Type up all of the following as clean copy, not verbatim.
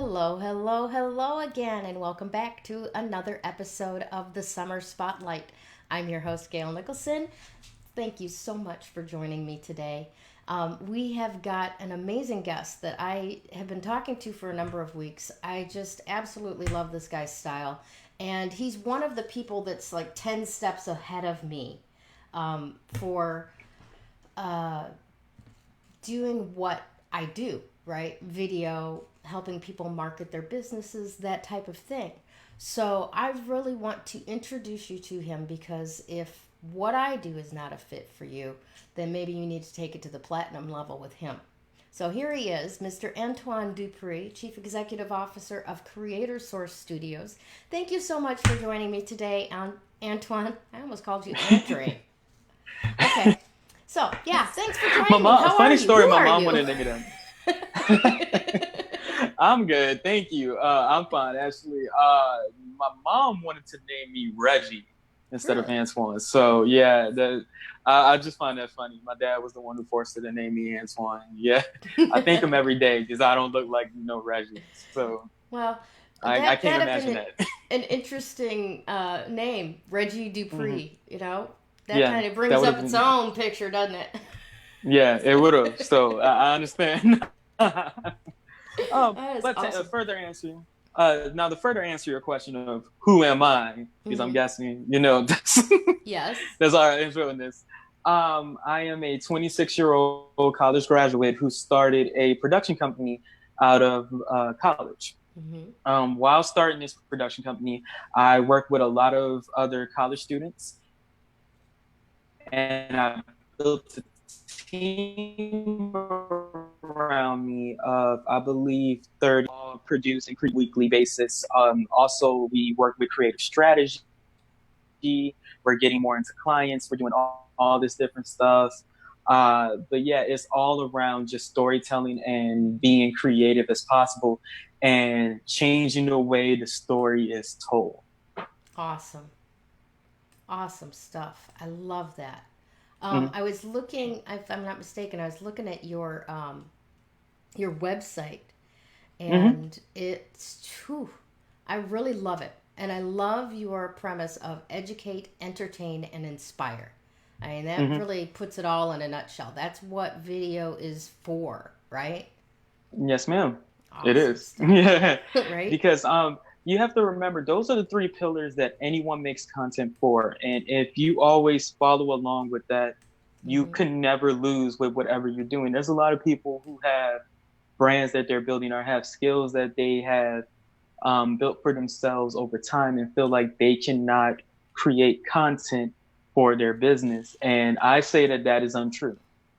Hello, hello, hello again, and welcome back to another episode of the Summer Spotlight. I'm your host, Gayle Nicholson. Thank you so much for joining me today. We have got an amazing guest that I have been talking to for a number of weeks. I just absolutely love this guy's style, and he's one of the people that's like 10 steps ahead of me for doing what I do, right? Video, helping people market their businesses, that type of thing. So I really want to introduce you to him because if what I do is not a fit for you, then maybe you need to take it to the platinum level with him. So here he is, Mr. Antoine Dupree, Chief Executive Officer of Creator Source Studios. Thank you so much for joining me today, Antoine. I almost called you Andre. Okay. So, yeah, thanks for My joining me. mom, How are funny you? story, Who my are mom you? wanted to name it. I'm good, thank you. I'm fine, actually. My mom wanted to name me Reggie instead of Really? Antoine. So yeah, I just find that funny. My dad was the one who forced her to name me Antoine. Yeah, I thank him every day because I don't look like Reggie. So Well, I that can't that'd have imagine been that. an interesting name, Reggie Hmm. Dupree. You know, that Yeah, kind of that brings would up have its been. own picture, doesn't Yeah, it would have. So it? I understand. That is But to awesome. further answer, now to further answer your question of who am I, because I'm Hmm. guessing that's Yes. that's our intro in this. I am a 26-year-old college graduate who started a production company out of college. Hmm. While starting this production company, I worked with a lot of other college students, and I built a team around me of, I believe, 30 produce and create weekly basis. Also, we work with creative strategy. We're getting more into clients. We're doing all this different stuff. But yeah, it's all around just storytelling and being creative as possible and changing the way the story is told. Awesome. Awesome stuff. I love that. Mm-hmm. I was looking, if I'm not mistaken, I was looking at your website, Mm-hmm. and I really love it. And I love your premise of educate, entertain, and inspire. I mean, that Mm-hmm. really puts it all in a nutshell. That's what video is for, right? Yes, ma'am. It Awesome is. stuff. Yeah. Right? Because you have to remember those are the three pillars that anyone makes content for. And if you always follow along with that, you Mm-hmm. can never lose with whatever you're doing. There's a lot of people who have brands that they're building or have skills that they have built for themselves over time and feel like they cannot create content for their business. And I say that that is untrue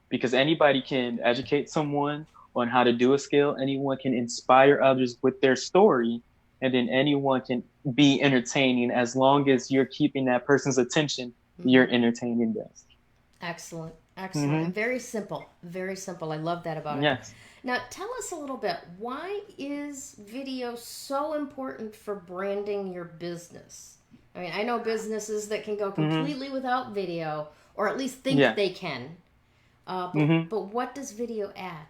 because anybody can educate someone on how to do a skill, anyone can inspire others with their story, and then anyone can be entertaining as long as you're keeping that person's attention, you're Mm-hmm. entertaining them. Excellent. Excellent. And Mm-hmm. very simple. Very simple. I love that about it. Yes. Now, tell us a little bit. Why is video so important for branding your business? I mean, I know businesses that can go Mm-hmm. completely without video, or at least think Yeah. they can. Mm-hmm. But what does video add?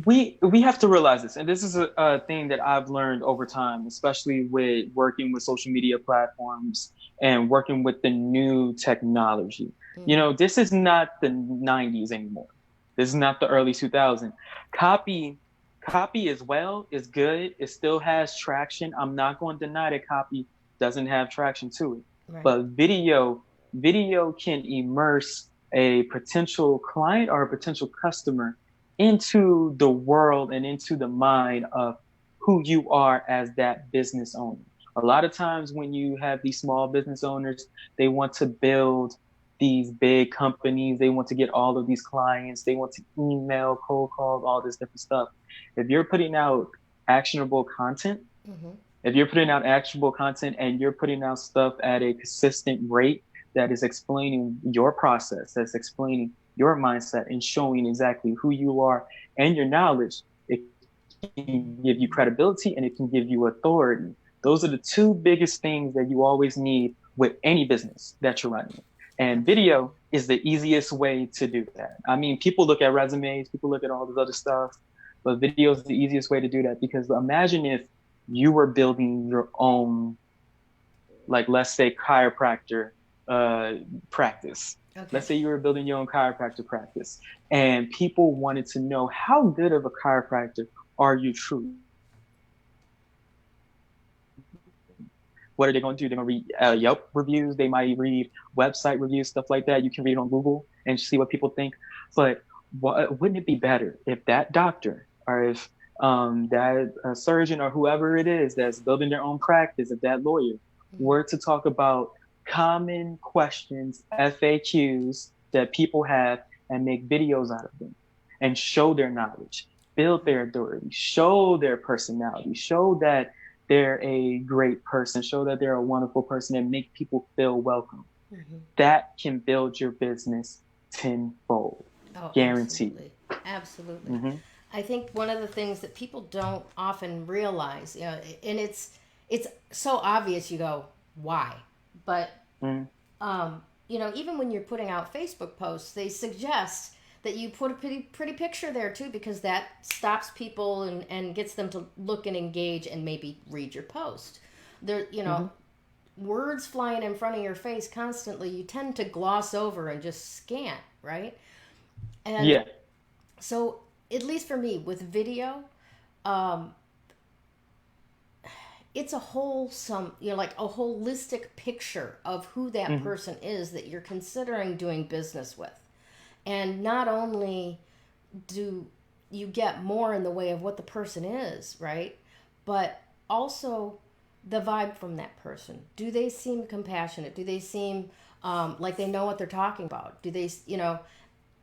We have to realize this, and this is a thing that I've learned over time, especially with working with social media platforms and working with the new technology. Mm-hmm. This is not the 90s anymore. This is not the early 2000s. Copy, copy as well is good. It still has traction. I'm not going to deny that copy doesn't have traction to it, Right. but video can immerse a potential client or a potential customer into the world and into the mind of who you are as that business owner. A lot of times when you have these small business owners, they want to build these big companies, they want to get all of these clients, they want to email, cold call, all this different stuff. If you're putting out actionable content, Mm-hmm. if you're putting out actionable content and you're putting out stuff at a consistent rate that is explaining your process, that's explaining your mindset and showing exactly who you are and your knowledge, it can give you credibility and it can give you authority. Those are the two biggest things that you always need with any business that you're running. And Absolutely. video is the easiest way to do that. I mean, people look at resumes, people look at all this other stuff, but video is the easiest way to do that, because imagine if you were building your own, like, let's say chiropractor practice. Okay. Let's say you were building your own chiropractor practice, and people wanted to know, how good of a chiropractor are you truly? What are they going to do? They're going to read Yelp reviews. They might read website reviews, stuff like that. You can read on Google and see what people think. But wouldn't it be better if that doctor, or if that surgeon, or whoever it is that's building their own practice, if that lawyer were to talk about common questions, FAQs that people have, and make videos out of them and show their knowledge, build their authority, show their personality, show that they're a great person, show that they're a wonderful person, and make people feel welcome. Mm-hmm. That can build your business tenfold. Oh, Guaranteed. Absolutely. Mm-hmm. I think one of the things that people don't often realize, you know, and it's so obvious, you go, why? But, you know, even when you're putting out Facebook posts, they suggest that you put a pretty picture there too, because that stops people and gets them to look and engage and maybe read your post. There, you know, words flying in front of your face constantly, you tend to gloss over and just scan, right? And yeah. So, at least for me, with video, it's a wholesome, you know, like a holistic picture of who that person is that you're considering doing business with. And not only do you get more in the way of what the person is, right? But also the vibe from that person. Do they seem compassionate? Do they seem like they know what they're talking about? Do they, you know,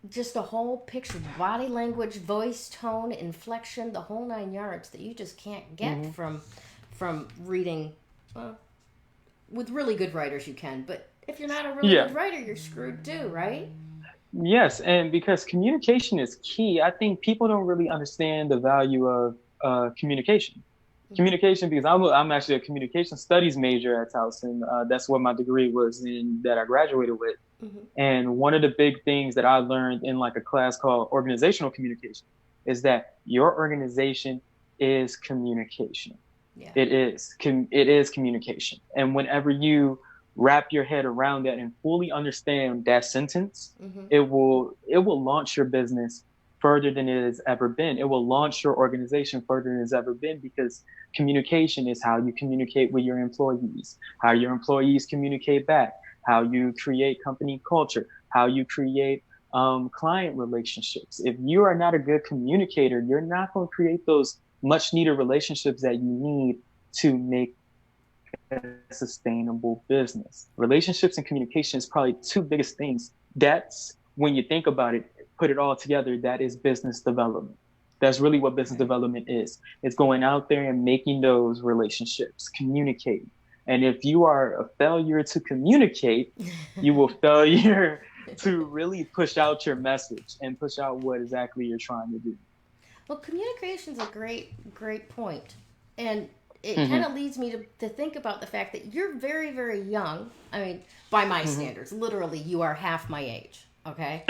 just a whole picture, body language, voice tone, inflection, the whole 9 yards that you just can't get from reading. Well, with really good writers you can, but if you're not a really good writer, you're screwed too, right? Yes, and because communication is key, I think people don't really understand the value of communication. Communication, because I'm actually a communication studies major at Towson. That's what my degree was in, that I graduated with. And one of the big things that I learned in like a class called organizational communication is that your organization is communication. Yeah. It is communication. And whenever you wrap your head around that and fully understand that sentence, it will launch your business further than it has ever been. It will launch your organization further than it's ever been, because communication is how you communicate with your employees, how your employees communicate back, how you create company culture, how you create client relationships. If you are not a good communicator, you're not going to create those much needed relationships that you need to make a sustainable business. Relationships and communication is probably two biggest things. That's, when you think about it, put it all together, that is business development. That's really what business development is. It's going out there and making those relationships, communicating. And if you are a failure to communicate, you will failure to really push out your message and push out what exactly you're trying to do. Well, communication is a great point. And it kind of leads me to think about the fact that you're very, very young. I mean, by my standards, literally, you are half my age, okay?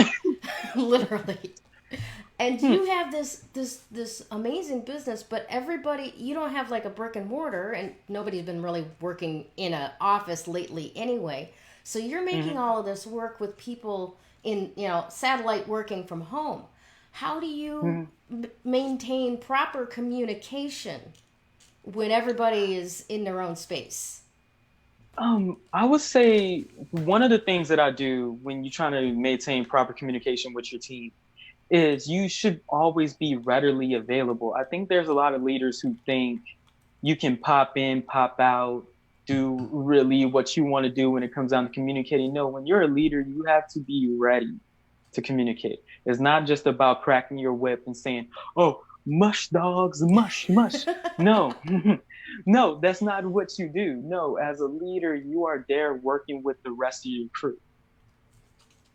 Literally. And you have this amazing business, but everybody, you don't have like a brick and mortar, and nobody's been really working in an office lately anyway. So you're making all of this work with people in, you know, satellite working from home. How do you maintain proper communication when everybody is in their own space? I would say one of the things that I do when you're trying to maintain proper communication with your team is you should always be readily available. I think there's a lot of leaders who think you can pop in, pop out, do really what you want to do when it comes down to communicating. No, when you're a leader, you have to be ready to communicate. It's not just about cracking your whip and saying, oh, mush dogs, mush, mush. No, no, that's not what you do. No, as a leader, you are there working with the rest of your crew.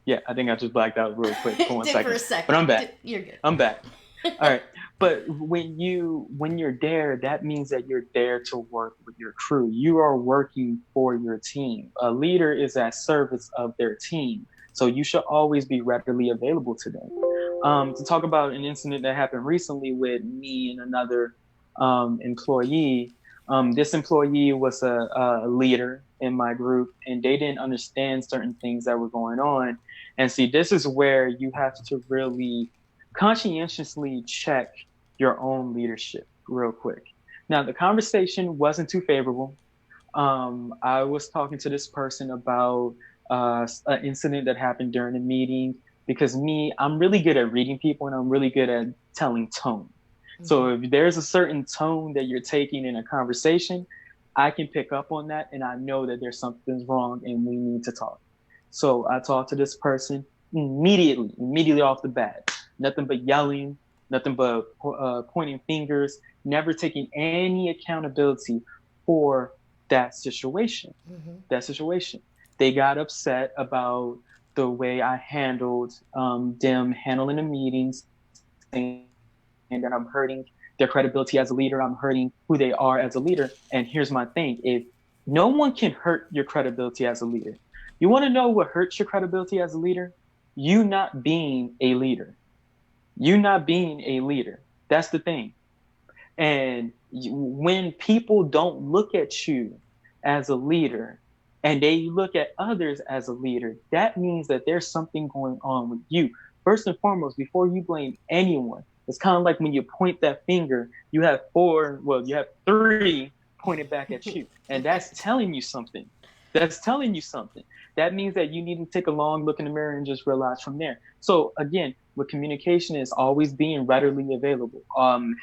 Yeah, I think I just blacked out real quick for 1 second. For a second. But I'm back. You're good. I'm back. All right. But when you're there, that means that you're there to work with your crew. You are working for your team. A leader is at service of their team. So you should always be readily available to them. to talk about an incident that happened recently with me and another employee. This employee was a leader in my group, and they didn't understand certain things that were going on. And see, this is where you have to really conscientiously check your own leadership real quick. Now, the conversation wasn't too favorable. I was talking to this person about an incident that happened during a meeting because I'm really good at reading people and I'm really good at telling tone. So if there's a certain tone that you're taking in a conversation, I can pick up on that and I know that there's something's wrong and we need to talk. So I talked to this person immediately off the bat. Nothing but yelling, nothing but pointing fingers, never taking any accountability for that situation. That situation. They got upset about the way I handled them handling the meetings, saying that I'm hurting their credibility as a leader. I'm hurting who they are as a leader. And here's my thing: if no one can hurt your credibility as a leader, you want to know what hurts your credibility as a leader? You not being a leader. You not being a leader. That's the thing. And when people don't look at you as a leader and they look at others as a leader, that means that there's something going on with you. First and foremost, before you blame anyone, it's kind of like when you point that finger, you have three pointed back at you. And that's telling you something. That's telling you something. That means that you need to take a long look in the mirror and just realize from there. So again, with communication is always being readily available.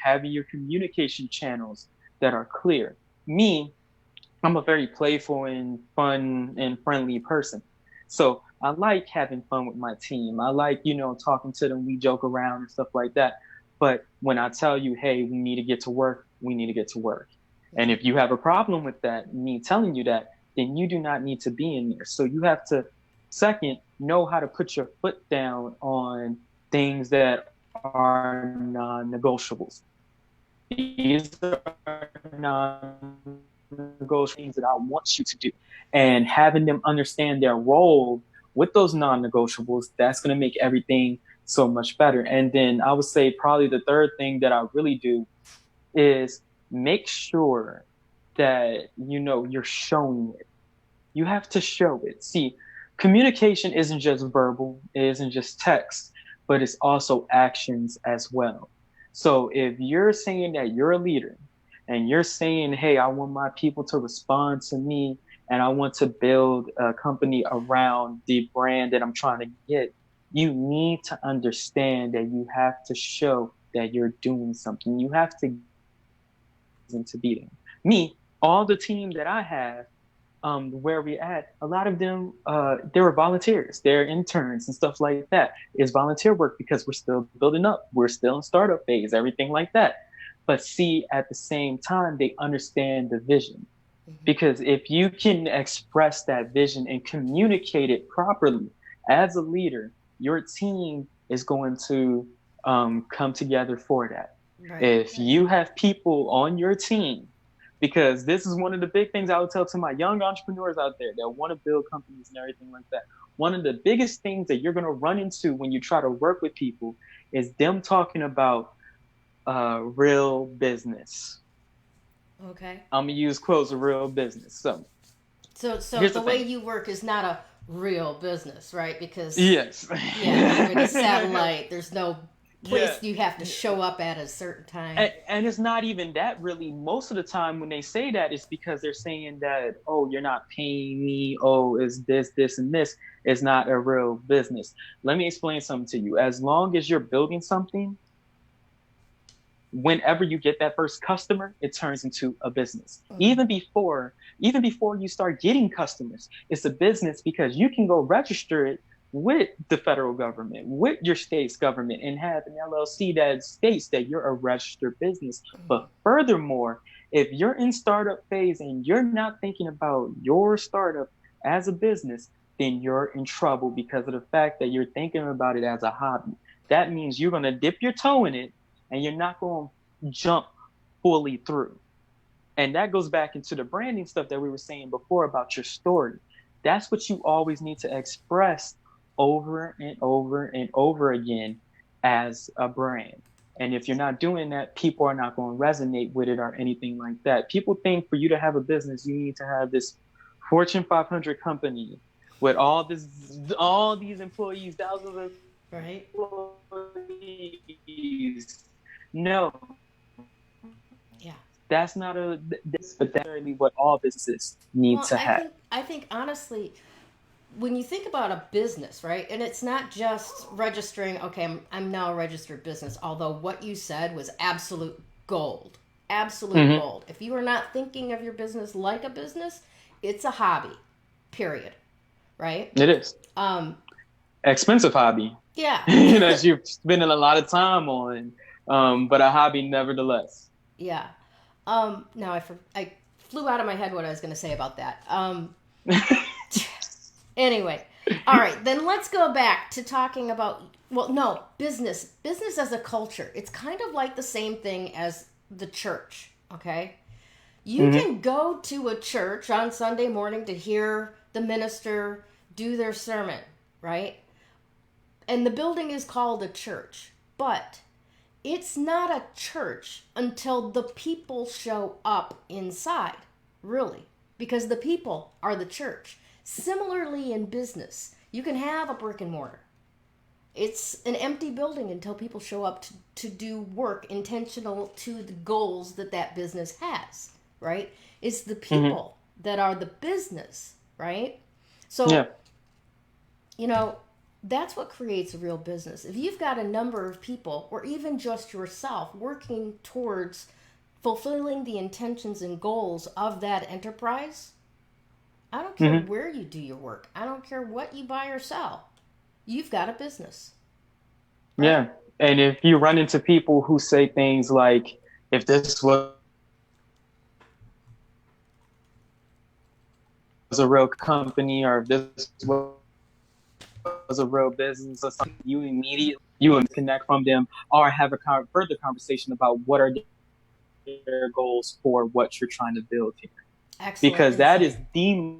Having your communication channels that are clear. I'm a very playful and fun and friendly person. So I like having fun with my team. I like, talking to them. We joke around and stuff like that. But when I tell you, hey, we need to get to work, we need to get to work. And if you have a problem with that, me telling you that, then you do not need to be in there. So you have to, second, know how to put your foot down on things that are non-negotiables. These are non-negotiable things that I want you to do. And having them understand their role with those non-negotiables, that's going to make everything so much better. And then I would say probably the third thing that I really do is make sure that, you're showing it. You have to show it. See, communication isn't just verbal, it isn't just text, but it's also actions as well. So if you're saying that you're a leader and you're saying, hey, I want my people to respond to me and I want to build a company around the brand that I'm trying to get, you need to understand that you have to show that you're doing something. You have to be there. Me, all the team that I have, where we at, a lot of them, they were volunteers, they're interns and stuff like that. It's volunteer work because we're still building up. We're still in startup phase, everything like that. But see, at the same time, they understand the vision. Because if you can express that vision and communicate it properly as a leader, your team is going to come together for that. Right. If you have people on your team, because this is one of the big things I would tell to my young entrepreneurs out there that want to build companies and everything like that. One of the biggest things that you're going to run into when you try to work with people is them talking about real business. Okay. I'm going to use quotes, real business. So the way you work is not a real business, right? Because yes, you're in a satellite. There's no place you have to show up at a certain time. And it's not even that really. Most of the time when they say that, it's because they're saying that, oh, you're not paying me. Oh, is this, and this. It's not a real business. Let me explain something to you. As long as you're building something, whenever you get that first customer, it turns into a business. Even before you start getting customers, it's a business because you can go register it with the federal government, with your state's government, and have an LLC that states that you're a registered business. But furthermore, if you're in startup phase and you're not thinking about your startup as a business, then you're in trouble because of the fact that you're thinking about it as a hobby. That means you're going to dip your toe in it and you're not going to jump fully through. And that goes back into the branding stuff that we were saying before about your story. That's what you always need to express over and over and over again as a brand. And if you're not doing that, people are not going to resonate with it or anything like that. People think for you to have a business, you need to have this Fortune 500 company with all these employees, thousands of Right. employees. No, Yeah. that's not a that's necessarily what all businesses need Well, to I have. think I think honestly, when you think about a business, right, and it's not just registering, okay, I'm now a registered business, although what you said was absolute gold. Absolute Hmm. gold. If you are not thinking of your business like a business, it's a hobby, period. Right? It is Um, expensive hobby. yeah. That you're spending a lot of time on, but a hobby nevertheless. Yeah. Now I flew out of my head what I was going to say about that. Anyway, all right, then let's go back to talking about, well, no, business as a culture. It's kind of like the same thing as the church, okay? You Hmm. can go to a church on Sunday morning to hear the minister do their sermon, right? And the building is called a church, but it's not a church until the people show up inside, really, because the people are the church. Similarly, in business, you can have a brick and mortar. It's an empty building until people show up to do work intentional to the goals that that business has, right? It's the Hmm. people that are the business, right? Yeah. So, you know, that's what creates a real business. If you've got a number of people, or even just yourself, working towards fulfilling the intentions and goals of that enterprise, I don't care Hmm. where you do your work, I don't care what you buy or sell, you've got a business, right? Yeah. And if you run into people who say things like, if this was a real company or if this was a real business or something, you would connect from them or have a further conversation about what are their goals for what you're trying to build here. Excellent Because that insight. is the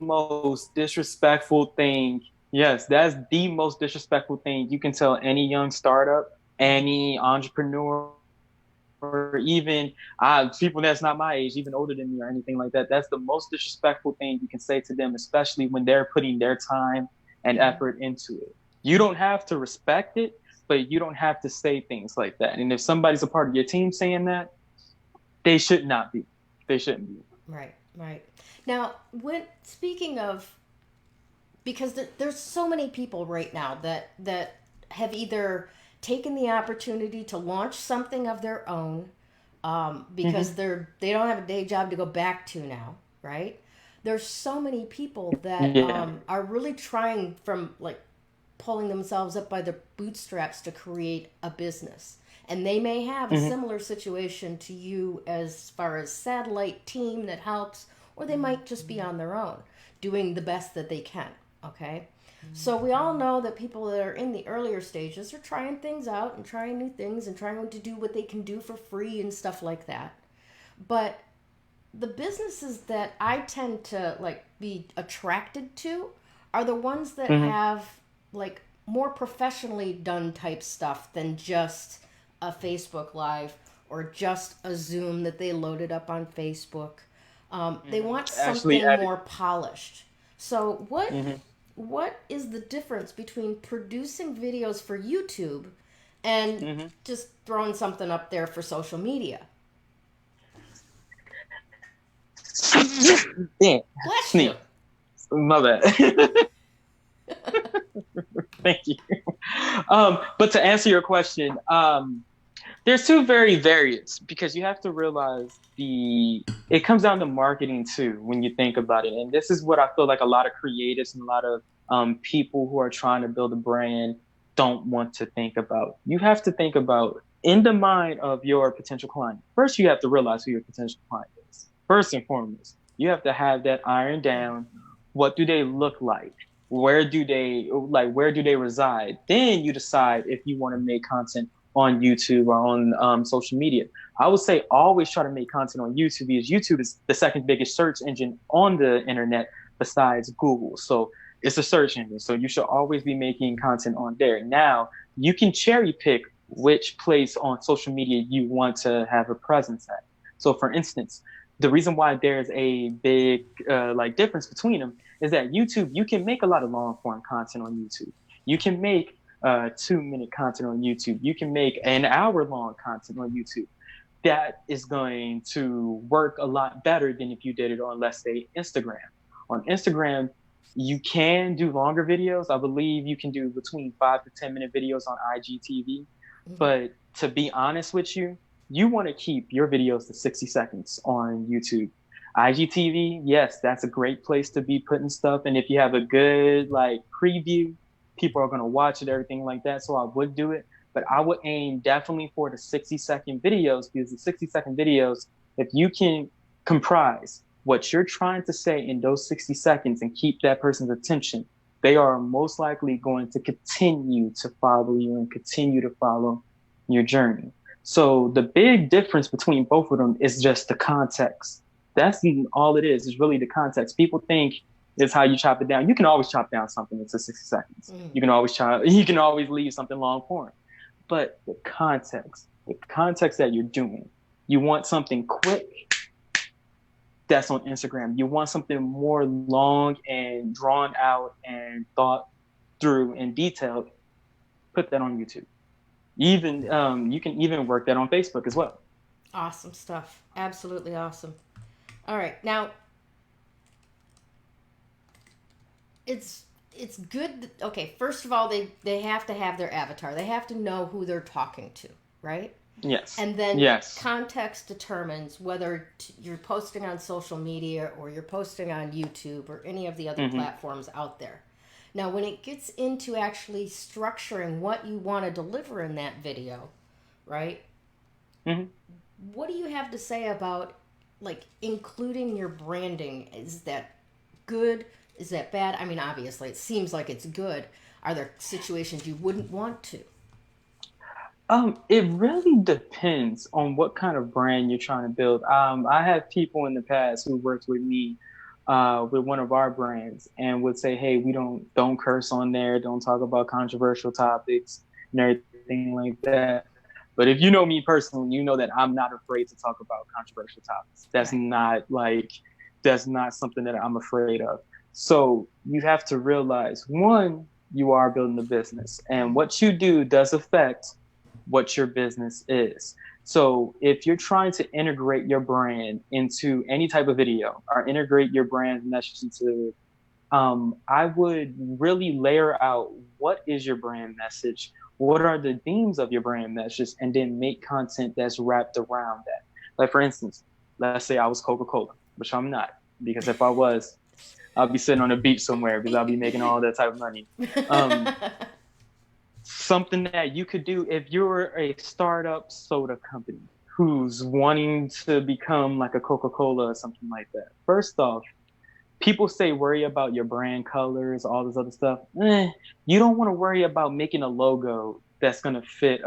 most disrespectful thing. Yes, that's the most disrespectful thing you can tell any young startup, any entrepreneur, or even people that's not my age, even older than me or anything like that. That's the most disrespectful thing you can say to them, especially when they're putting their time and Mm-hmm. effort into it. You don't have to respect it, but you don't have to say things like that. And if somebody's a part of your team saying that, they should not be. They shouldn't be. Right, right. Now, when speaking of, because there's so many people right now that have either taken the opportunity to launch something of their own, because Hmm. they don't have a day job to go back to now, right? There's so many people that Yeah. are really trying from like pulling themselves up by their bootstraps to create a business. And they may have a Hmm. similar situation to you as far as satellite team that helps, or they might just be on their own doing the best that they can. Okay. So we all know that people that are in the earlier stages are trying things out and trying new things and trying to do what they can do for free and stuff like that. But the businesses that I tend to like be attracted to are the ones that Hmm. have like more professionally done type stuff than just a Facebook Live or just a Zoom that they loaded up on Facebook. They Hmm. want Actually something edit. more polished. So Hmm. what is the difference between producing videos for YouTube and Hmm. just throwing something up there for social media? Yeah. Bless you. Sneeze. My bad. Thank you. But to answer your question, there's two very variants because you have to realize it comes down to marketing too when you think about it. And this is what I feel like a lot of creatives and a lot of people who are trying to build a brand don't want to think about. You have to think about in the mind of your potential client. First, you have to realize who your potential client is. First and foremost, you have to have that iron down. What do they look like? Where do they reside? Then you decide if you want to make content on YouTube or on social media. I would say always try to make content on YouTube because YouTube is the second biggest search engine on the internet besides Google. So It's a search engine, so you should always be making content on there. Now, you can cherry pick which place on social media you want to have a presence at. So, for instance, the reason why there's a big like difference between them is that YouTube, you can make a lot of long form content on YouTube. You can make 2 minute content on YouTube. You can make an hour long content on YouTube. That is going to work a lot better than if you did it on, let's say, Instagram. On Instagram, you can do longer videos. I believe you can do between 5 to 10 minute videos on IGTV. Mhm. But to be honest with you, you want to keep your videos to 60 seconds on YouTube. IGTV, yes, that's a great place to be putting stuff. And if you have a good like preview, people are going to watch it, everything like that. So I would do it. But I would aim definitely for the 60-second videos, because the 60-second videos, if you can comprise what you're trying to say in those 60 seconds and keep that person's attention, they are most likely going to continue to follow you and continue to follow your journey. So the big difference between both of them is just the context. That's all it is really the context. People think it's how you chop it down. You can always chop down something into 60 seconds. Mm. You can always leave something long form. But the context that you're doing, you want something quick, that's on Instagram. You want something more long and drawn out and thought through and detailed, put that on YouTube. Even you can even work that on Facebook as well. Awesome stuff. Absolutely awesome. All right. Now, it's it's good. Okay, first of all, they have to have their avatar. They have to know who they're talking to, right? Yes. And then Yes. context determines whether you're posting on social media or you're posting on YouTube or any of the other Mm-hmm. platforms out there. Now, when it gets into actually structuring what you want to deliver in that video, right? Mm-hmm. What do you have to say about like including your branding? Is that good? Is that bad? I mean, obviously, it seems like it's good. Are there situations you wouldn't want to? It really depends on what kind of brand you're trying to build. I have people in the past who worked with me with one of our brands and would say, "Hey, we don't curse on there, don't talk about controversial topics and everything like that." But if you know me personally, you know that I'm not afraid to talk about controversial topics. Right. That's not something that I'm afraid of. So you have to realize, one, you are building a business, and Mm-hmm. what you do does affect what your business is. So if you're trying to integrate your brand into any type of video or integrate your brand message into I would really layer out what is your brand message, what are the themes of your brand message, and then make content that's wrapped around that. Like for instance, let's say I was Coca-Cola, which I'm not, because if I was, I'll be sitting on a beach somewhere because I'll be making all that type of money. Um, Something that you could do if you're a startup soda company who's wanting to become like a Coca-Cola or something like that. First off, people say worry about your brand colors, all this other stuff. You don't want to worry about making a logo that's going to fit.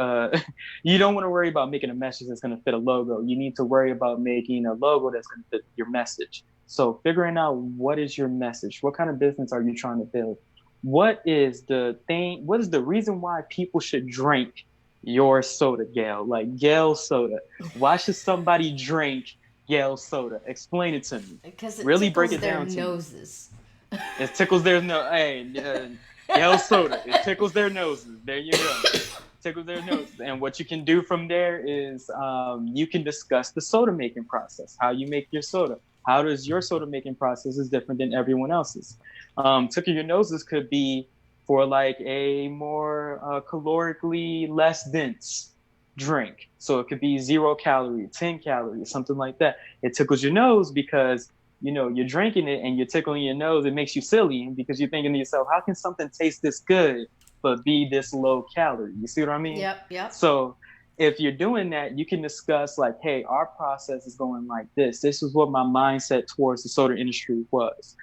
You don't want to worry about making a message that's going to fit a logo. You need to worry about making a logo that's going to fit your message. So figuring out what is your message, what kind of business are you trying to build? What is the thing? What is the reason why people should drink your soda, Gayle? Like Gayle soda. Why should somebody drink Gayle soda? Explain it to me. Because it Really break tickles it their down to me. noses. It tickles their nose. Hey, Gayle soda. It tickles their noses. There you go. Tickles their noses. And what you can do from there is you can discuss the soda making process, how you make your soda. How does your soda making process is different than everyone else's? Tickle your noses could be for like a more calorically less dense drink. So it could be 0 calorie, 10 calories, something like that. It tickles your nose because you're drinking it and you're tickling your nose. It makes you silly because you're thinking to yourself, how can something taste this good but be this low calorie? You see what I mean? Yep, yep. So if you're doing that, you can discuss like, hey, our process is going like this. This is what my mindset towards the soda industry was.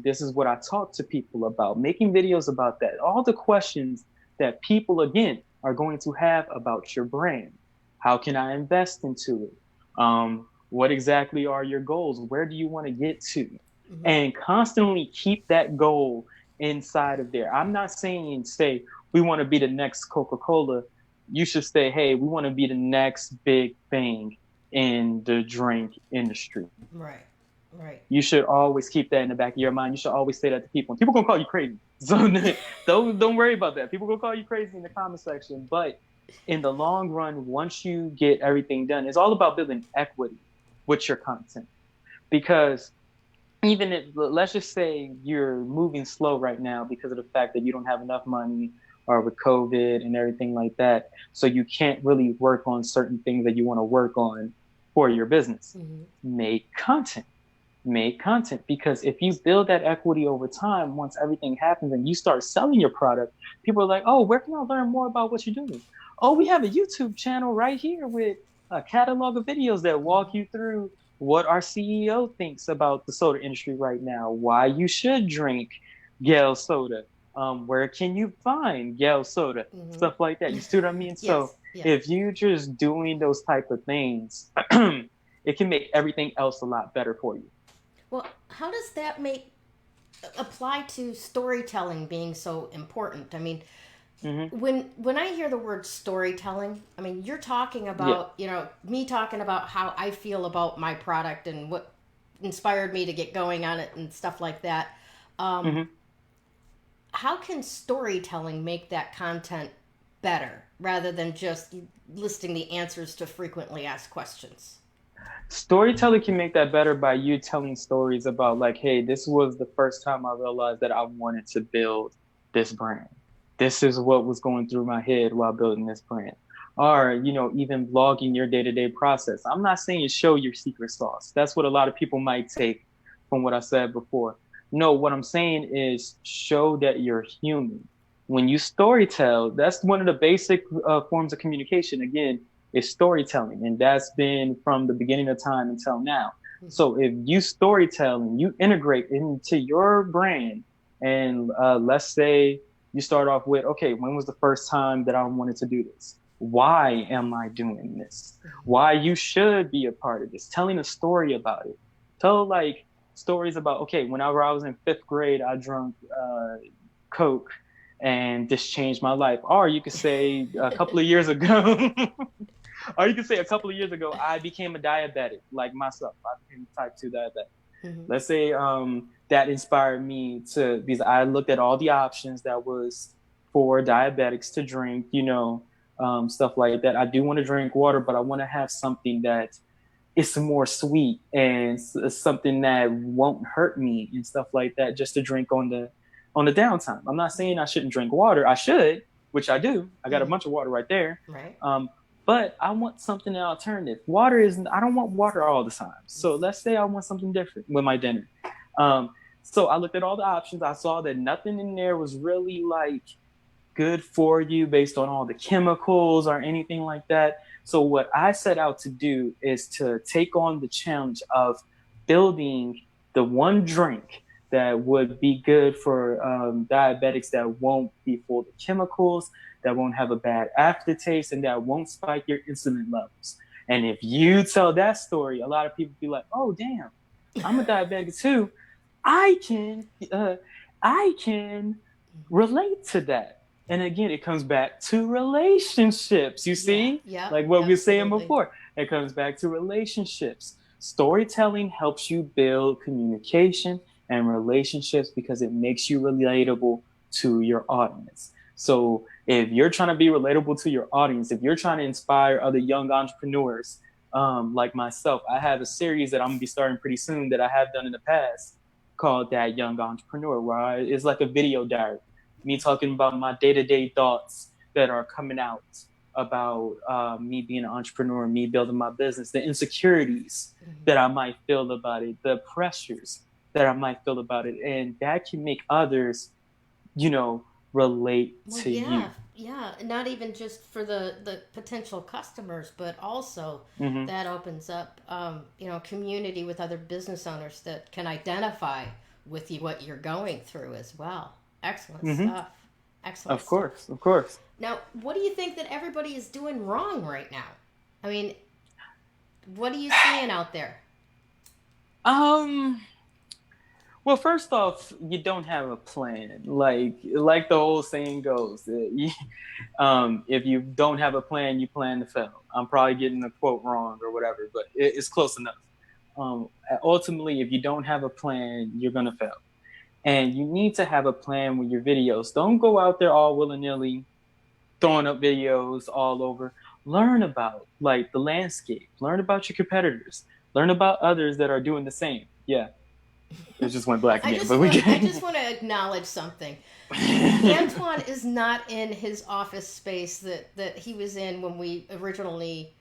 This is what I talk to people about, making videos about that. All the questions that people, again, are going to have about your brand. How can I invest into it? What exactly are your goals? Where do you want to get to? Mm-hmm. And constantly keep that goal inside of there. I'm not saying say we want to be the next Coca-Cola. You should say, hey, we want to be the next big thing in the drink industry. Right. Right. You should always keep that in the back of your mind. You should always say that to people. And people gonna call you crazy. So don't worry about that. People gonna call you crazy in the comment section. But in the long run, once you get everything done, it's all about building equity with your content. Because even if, let's just say you're moving slow right now because of the fact that you don't have enough money or with COVID and everything like that. So you can't really work on certain things that you want to work on for your business. Make content. Make content, because if you build that equity over time, once everything happens and you start selling your product, people are like, oh, where can I learn more about what you're doing? Oh, we have a YouTube channel right here with a catalog of videos that walk you through what our CEO thinks about the soda industry right now, why you should drink Gayle soda, where can you find Gayle soda, stuff like that. You see what I mean? Yes. So Yes. if you're just doing those type of things, it can make everything else a lot better for you. Well, how does that make apply to storytelling being so important? I mean, Mm-hmm. when I hear the word storytelling, I mean, you're talking Yeah. about, me talking about how I feel about my product and what inspired me to get going on it and stuff like that. Um, Mm-hmm. how can storytelling make that content better rather than just listing the answers to frequently asked questions? Storytelling can make that better by you telling stories about, like, hey, this was the first time I realized that I wanted to build this brand. This is what was going through my head while building this brand. Or, even vlogging your day-to-day process. I'm not saying show your secret sauce. That's what a lot of people might take from what I said before. No, what I'm saying is show that you're human. When you storytell, that's one of the basic forms of communication. Again, is storytelling, and that's been from the beginning of time until now. So if you storytell and you integrate into your brand, and let's say you start off with, okay, when was the first time that I wanted to do this? Why am I doing this? Why you should be a part of this? Telling a story about it. Tell like stories about, okay, whenever I was in fifth grade, I drank Coke and this changed my life. Or you could say a couple of years ago, or you could say a couple of years ago, I became a diabetic, like myself. I became type 2 diabetic. Let's say that inspired me to, because I looked at all the options that was for diabetics to drink, stuff like that. I do want to drink water, but I want to have something that is more sweet and something that won't hurt me and stuff like that, just to drink on the downtime. I'm not saying I shouldn't drink water. I should, which I do. I got a bunch of water right there. Right. But I want something alternative. Water isn't, I don't want water all the time. So let's say I want something different with my dinner. Um, so I looked at all the options. I saw that nothing in there was really like good for you based on all the chemicals or anything like that. So what I set out to do is to take on the challenge of building the one drink that would be good for diabetics, that won't be full of chemicals, that won't have a bad aftertaste, and that won't spike your insulin levels. And if you tell that story, a lot of people be like, "Oh, damn, I'm a diabetic too. I can, uh, I can relate to that." And again, it comes back to relationships. You see, Yeah. like what we were saying Absolutely. before, it comes back to relationships. Storytelling helps you build communication and relationships because it makes you relatable to your audience. So if you're trying to be relatable to your audience, if you're trying to inspire other young entrepreneurs, like myself, I have a series that I'm gonna be starting pretty soon that I have done in the past called That Young Entrepreneur, where it's like a video diary, me talking about my day-to-day thoughts that are coming out about me being an entrepreneur, me building my business, the insecurities that I might feel about it, the pressures that I might feel about it, and that can make others, relate Well, to you. yeah, yeah. Not even just for the potential customers, but also Mm-hmm. that opens up, community with other business owners that can identify with you what you're going through as well. Excellent Mm-hmm. stuff. Excellent Of stuff. course, of course. Now, what do you think that everybody is doing wrong right now? I mean, what are you seeing out there? Um, Well, first off, you don't have a plan. Like the old saying goes, if you don't have a plan, you plan to fail. I'm probably getting the quote wrong or whatever, but it's close enough. Um, Ultimately, if you don't have a plan, you're gonna fail. And you need to have a plan with your videos. Don't go out there all willy nilly throwing up videos all over. Learn about like the landscape. Learn about your competitors. Learn about others that are doing the same. Yeah, it just went black again, but we I can. just want to acknowledge something. Antoine is not in his office space that he was in when we originally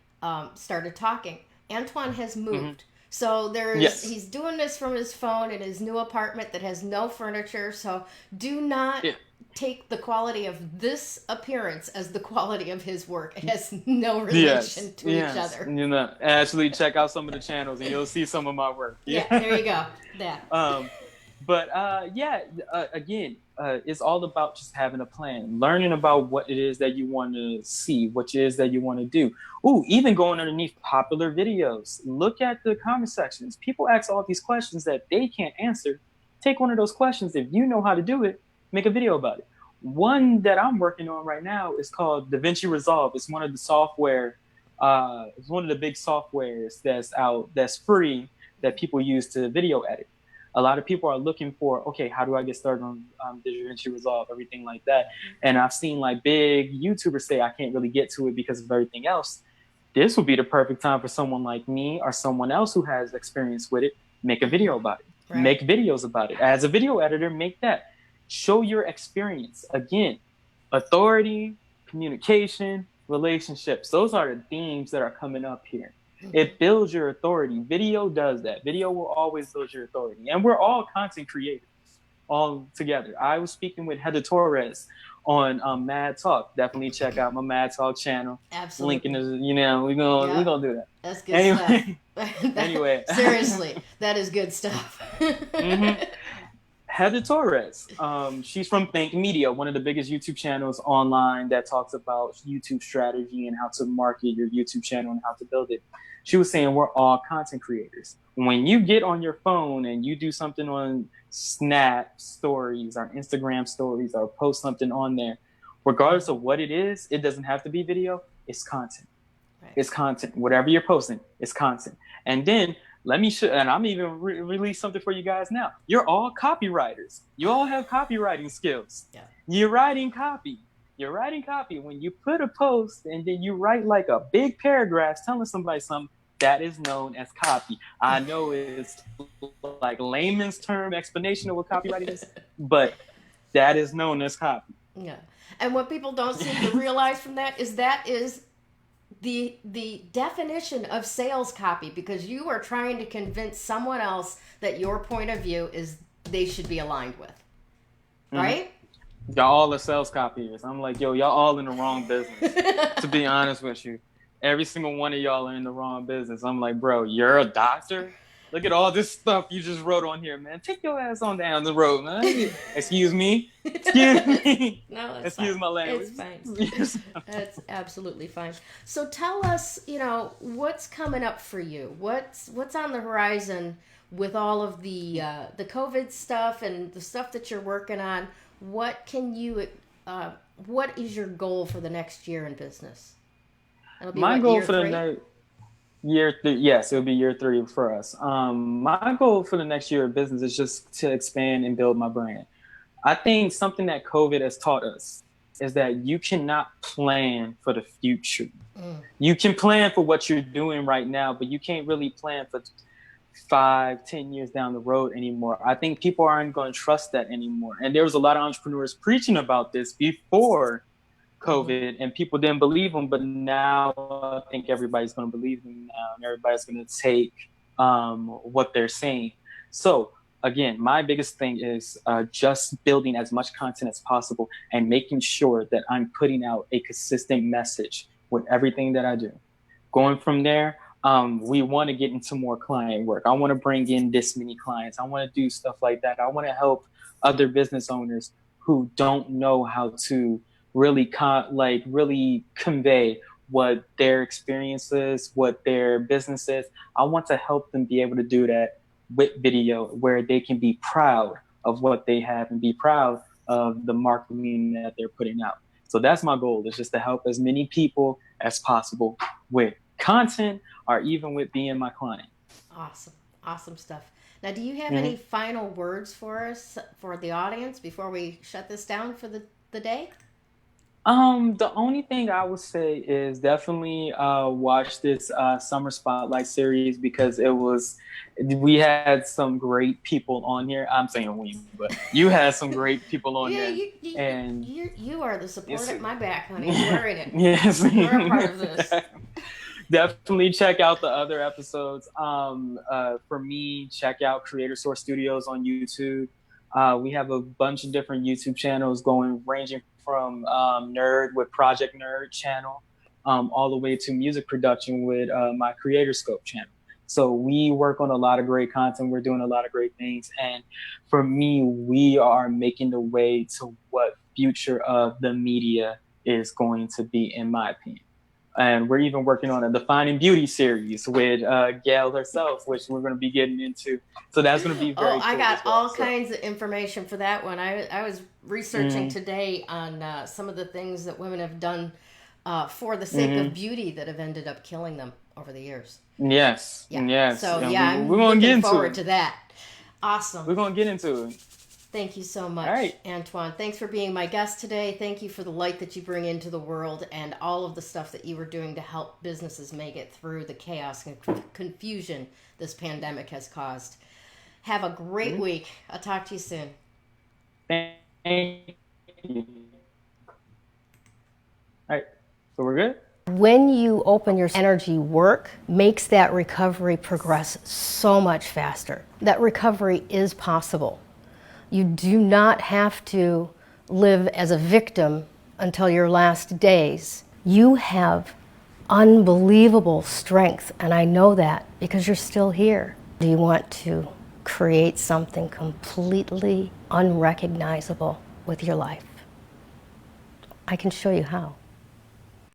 started talking. Antoine has Hmm. moved. So Yes. he's doing this from his phone in his new apartment that has no furniture. So do not Yeah. take the quality of this appearance as the quality of his work. It has no Yes. relation to each Yes. other. Actually check out some of the channels and you'll see some of my work. Yeah, Yeah. there you go. That. um, but yeah, again, it's all about just having a plan, learning about what it is that you want to see, what it is that you want to do. Ooh, even going underneath popular videos, look at the comment sections. People ask all these questions that they can't answer. Take one of those questions. If you know how to do it, make a video about it. One that I'm working on right now is called DaVinci Resolve. It's one of the software. It's one of the big softwares that's out, that's free, that people use to video edit. A lot of people are looking for, okay, how do I get started on DaVinci Resolve, everything like that. And I've seen like big YouTubers say I can't really get to it because of everything else. This would be the perfect time for someone like me or someone else who has experience with it. Make a video about it. Right. Make videos about it. As a video editor, make that. Show your experience. Again, authority, communication, relationships. Those are the themes that are coming up here. It builds your authority. Video does that. Video will always build your authority. And we're all content creators all together. I was speaking with Heather Torres on Mad Talk. Definitely check out my Mad Talk channel. Link in Absolutely. the, we're Yep. gonna do that. That's good stuff. Anyway, anyway. Seriously, that is good stuff. Hmm. Heather Torres. She's from Think Media, one of the biggest YouTube channels online that talks about YouTube strategy and how to market your YouTube channel and how to build it. She was saying we're all content creators. When you get on your phone and you do something on Snap stories or Instagram stories or post something on there, regardless of what it is, it doesn't have to be video, it's content. Right. It's content. Whatever you're posting, it's content. And then let me show, and I'm even release something for you guys now. You're all copywriters. You all have copywriting skills. Yeah. You're writing copy. You're writing copy. When you put a post and then you write like a big paragraph telling somebody something, that is known as copy. I know it's like layman's term explanation of what copywriting is, but that is known as copy. Yeah. And what people don't seem to realize from that is the definition of sales copy, because you are trying to convince someone else that your point of view is they should be aligned with. Mm-hmm. Right? Y'all all are sales copiers. I'm like, yo, y'all all in the wrong business. To be honest with you, every single one of y'all are in the wrong business. I'm like, bro, you're a doctor. Look at all this stuff you just wrote on here, man. Take your ass on down the road, man. Excuse me. Excuse me. No, it's Excuse fine. my language. It's fine. That's absolutely fine. So tell us, what's coming up for you? What's on the horizon with all of the COVID stuff and the stuff that you're working on? What can you what is your goal for the next year in business? It'll be My what, goal year for the 3? next yes, it'll be year 3 for us. My goal for the next year of business is just to expand and build my brand. I think something that COVID has taught us is that you cannot plan for the future. Mm. You can plan for what you're doing right now, but you can't really plan for 5, 10 years down the road anymore. I think people aren't going to trust that anymore. And there was a lot of entrepreneurs preaching about this before Mm-hmm. COVID, and people didn't believe them. But now I think everybody's going to believe them. Everybody's going to take what they're saying. So again, my biggest thing is just building as much content as possible and making sure that I'm putting out a consistent message with everything that I do. Going from there, we want to get into more client work. I want to bring in this many clients. I want to do stuff like that. I want to help other business owners who don't know how to really really convey what their experience is, what their business is. I want to help them be able to do that with video where they can be proud of what they have and be proud of the marketing that they're putting out. So that's my goal, is just to help as many people as possible with content or even with being my client. Awesome. Awesome stuff. Now, do you have any Mm-hmm. final words for us, for the audience, before we shut this down for the day? The only thing I would say is definitely watch this summer spotlight series, because we had some great people on here. I'm saying we, but you had some great people on Yeah, there, and you are the support it's at my back, honey. You are in it. yes, You're a part of this. definitely check out the other episodes. For me, check out Creator Source Studios on YouTube. We have a bunch of different YouTube channels going, ranging from Nerd with Project Nerd channel, all the way to music production with my Creator Scope channel. So we work on a lot of great content. We're doing a lot of great things. And for me, we are making the way to what future of the media is going to be, in my opinion. And we're even working on a Defining Beauty series with Gayle herself, which we're going to be getting into. So that's going to be Oh, very I cool got as well. all So, kinds of information for that one. I was researching mm, today on some of the things that women have done for the sake of mm-hmm. beauty that have ended up killing them over the years. Yes, Yeah. yes. So, And yeah, we're I'm going to get looking into forward it. to that. Awesome. We're going to get into it. Thank you so All much, right. Antoine. Thanks for being my guest today. Thank you for the light that you bring into the world and all of the stuff that you were doing to help businesses make it through the chaos and confusion this pandemic has caused. Have a great Mm-hmm. week. I'll talk to you soon. Thank you. All right. So we're good? When you open your energy, work makes that recovery progress so much faster. That recovery is possible. You do not have to live as a victim until your last days. You have unbelievable strength, and I know that because you're still here. Do you want to create something completely unrecognizable with your life? I can show you how.